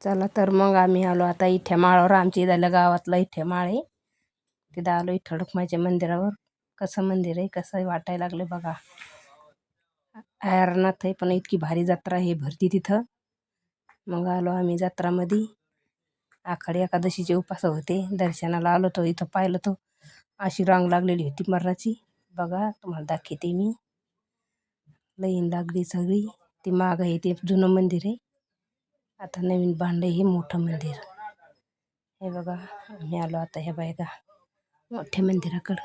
चला तर मग आम्ही आलो आता इथे माळावर. आमच्या इथल्या गावातला इथे माळ आहे. तिथं आलो इथं रखुमाईच्या मंदिरावर. कसं मंदिर आहे, कसं वाटायला लागले बघा. ऐरनाथ आहे पण इतकी भारी जत्रा आहे भरती तिथं. मग आलो आम्ही जत्रामध्ये. आखाडी एकादशीचे उपास होते. दर्शनाला आलो तो इथं पाहिलं तो अशी रांग लागलेली होती मरणाची. बघा तुम्हाला दाखवते मी. लाईन लागली सगळी. ती माग आहे ते जुनं मंदिर आहे. आता नवीन बांधलंय हे मोठं मंदिर. हे बघा आम्ही आलो आता ह्या बायका मोठ्या मंदिराकडं.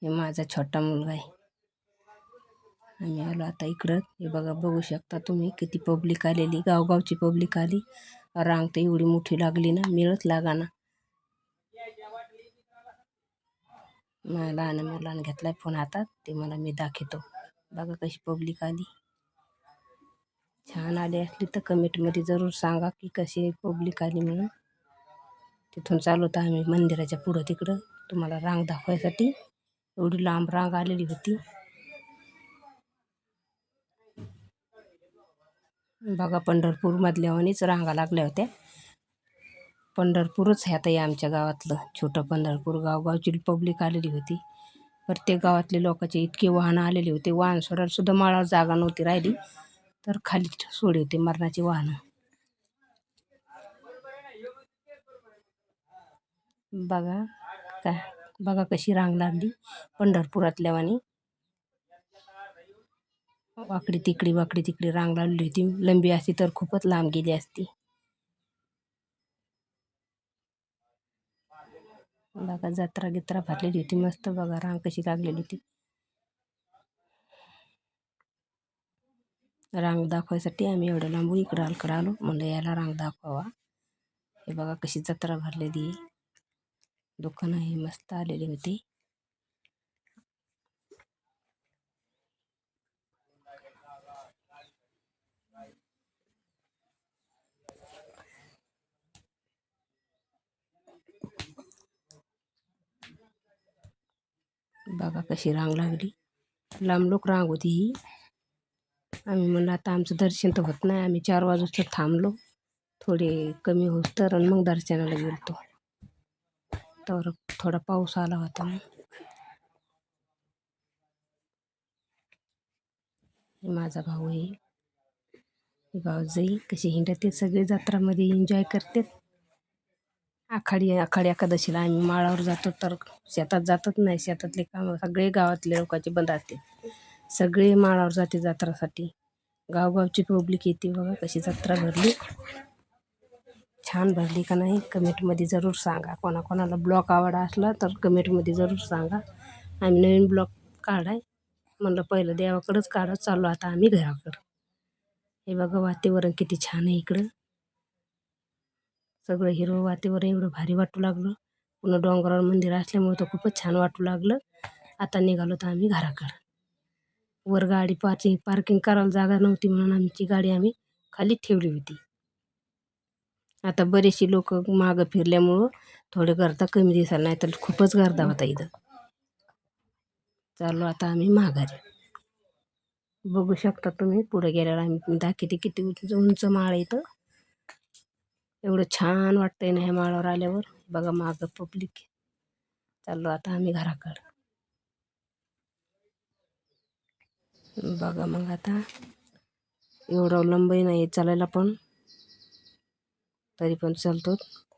हे माझा छोटा मुलगा आहे. आम्ही आलो आता इकडं. हे बघा बघू शकता तुम्ही किती पब्लिक आलेली. गावगावची पब्लिक आली. रांग तर एवढी मोठी लागली ना, मिळत लागाना. माझ्या लहान मुलानं घेतलाय फोन हातात. ते मला मी दाखवतो. बघा कशी पब्लिक आली. छान आली असली तर कमेंटमध्ये जरूर सांगा की कशी पब्लिक आली म्हणून. तिथून चालू तर आम्ही मंदिराच्या पुढं तिकडं तुम्हाला रांग दाखवायसाठी. एवढी लांब रांग आलेली होती. बघा पंढरपूरमधल्यावानीच रांगा लागल्या होत्या. पंढरपूरच ह्यात आहे आमच्या गावातलं छोटं पंढरपूर. गावगावची पब्लिक आलेली होती. प्रत्येक गावातले लोकांचे इतके वाहनं आलेले होते. वाहन सोडायला सुद्धा माळावर जागा नव्हती राहिली तर खाली सोडे होते मरणाची वाहनं. बघा काय, बघा कशी रांग लागली पंढरपुरातल्या वाणी. वाकडी तिकडी रांग लागली होती. लंबी असती तर खूपच लांब गेली असती. बघा जत्रा गित्रा भरलेली होती मस्त. बघा रांग कशी लागलेली होती. रांग दाखवायसाठी आम्ही एवढं लांबून इकडं आलो. म्हणलं याला रांग दाखवावा. हे बघा कशी जत्रा भरलेली. दुकानं हे मस्त आलेली होती. बघा कशी रांग लागली. लांब लोक रांग होती ही. आम्ही म्हणलं आता आमचं दर्शन तर होत नाही. आम्ही 4 वाजता थांबलो. थोडे कमी होत तर आणि मग दर्शनाला गेलतो. तर थोडा पाऊस आला होता ना. माझा भाऊ आहे. भाऊजाई कशी हिंडते सगळे जत्रामध्ये एन्जॉय करतात. आखाडी एकादशीला आम्ही माळावर जातो तर शेतात जातच नाही. शेतातले कामं सगळे गावातले लोकांचे बंद असते. सगळे माळावर जाते जत्रासाठी. गावगावची पब्लिक येते. बघा कशी जत्रा भरली. छान भरली का नाही कमेंटमध्ये जरूर सांगा. कोणाकोणाला ब्लॉग आवडा असला तर कमेंटमध्ये जरूर सांगा. आम्ही नवीन ब्लॉग काढाय म्हणलं पहिलं देवाकडंच काढत चाललो आता आम्ही घराकडं. हे बघा वातावरण किती छान आहे इकडं. सगळं हिरवं वातावरण एवढं भारी वाटू लागलं. पुन्हा डोंगरावर मंदिर असल्यामुळे तर खूपच छान वाटू लागलं. आता निघालो तर आम्ही घराकडं. वर गाडी पार्किंग करायला जागा नव्हती म्हणून आमची गाडी आम्ही खाली ठेवली होती. आता बरेचसे लोक मागं फिरल्यामुळं थोडे गर्दा कमी दिसायला, नाही तर खूपच गर्दा होता इथं. चाललो आता आम्ही माघारी. बघू शकता तुम्ही पुढे गेल्यावर आम्ही दाखवते किती उंच माळ इथं. एवढं छान वाटतंय ना ह्या माळावर आल्यावर. बघा मागं पब्लिक. चाललो आता आम्ही घराकडं. बघा मग आता एवढं लंबही नाही चालायला पण तरी पण चालतो.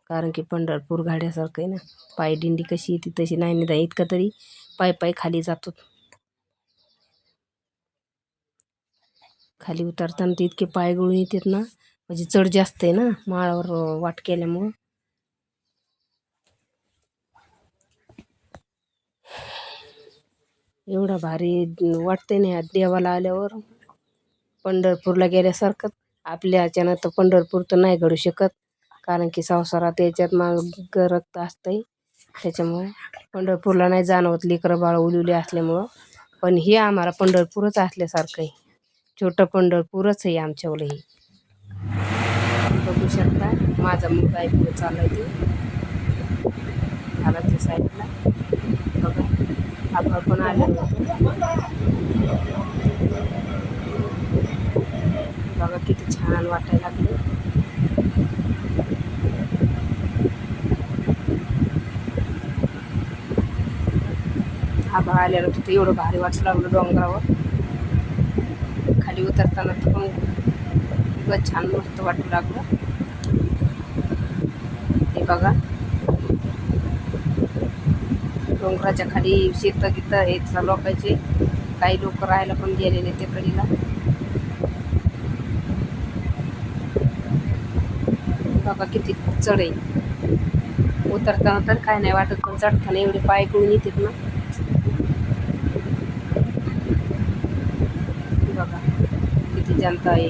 कारण की पंढरपूर गाड्यासारखं आहे ना. पायदिंडी कशी येते तशी नाही निदा इतकं तरी पाय खाली जातो. खाली उतरताना ते इतके पाय गळून येतात ना. म्हणजे चढ जास्त आहे ना माळावर वाट केल्यामुळं. एवढा भारी वाटतंय ना देवाला आल्यावर. पंढरपूरला गेल्यासारखं. आपल्या ह्याच्यानं तर पंढरपूर तर नाही घडू शकत. कारण की संसारात याच्यात माग रक्त असतंय. त्याच्यामुळं पंढरपूरला नाही जाणवत लेकरं बाळ उलिवले असल्यामुळं. पण हे आम्हाला पंढरपूरच असल्यासारखं आहे. छोटं पंढरपूरच आहे आमच्यावलं हे. बघू शकता माझा मुलगा आहे पुढे चाललाय ते घराच्या साईडला. बघा आपण आलेलो होतो. छान वाटायला लागले. आभाळ आलेलं तिथे एवढं भारी वाटू लागलं डोंगरावर. खाली उतरताना तर पण खूपच छान मस्त वाटू लागलं. हे बघा डोंगराच्या खाली शेत गीत आहेत लोकांचे. काही लोक राहायला पण गेलेले त्या कडीला. बघा किती चढ आहे. उतरताना तर काय नाही वाटत, पण चढताना एवढे पाय कळून येतात ना. बघा किती जनता आहे.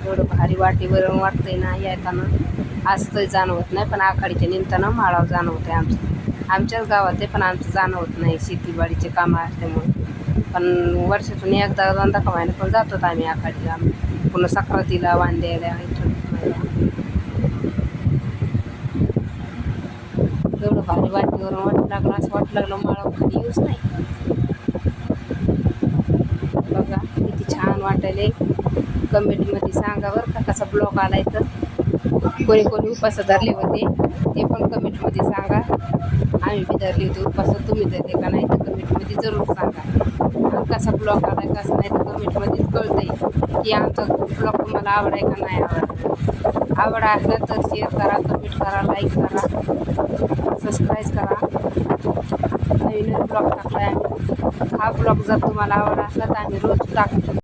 एवढं भारी वाटेवर वाटतंय ना येताना. आज तर जाणवत नाही, पण आखाडीच्या निमतानं माळावर जाणवत आहे. आमच्याच गावात आहे, पण आमचं जाणवत नाही शेतीवाडीचे कामं असल्यामुळे. पण वर्षातून एकदा दोनदा कमायला पण जातो आम्ही आखाडीला. पुन्हा सक्रातीला वांद्याला इथं. एवढं भारी वाटेवर वाटू लागलं, असं वाटू लागलं माळावर खाली येऊच नाही. बघा किती छान वाटायले. कमेंटमध्ये सांगा बरं का कसा ब्लॉग आलाय तर. कोणी कोणी उपास धरले होते ते पण कमेंटमध्ये सांगा. आम्ही बी धरले होते उपास, तुम्ही धरले का नाही तर कमेंटमध्ये जरूर सांगा. कसा ब्लॉग आलाय कसा नाही तर कमेंटमध्येच कळतंय की आमचा ब्लॉग तुम्हाला आवडाय का नाही आवडत. आवड असलं तर शेअर करा, कमेंट करा, लाईक करा, सबस्क्राईब करा. नवीन ब्लॉग टाकलाय आम्ही. हा ब्लॉग जर तुम्हाला आवडला असला तर आम्ही रोज टाकतो.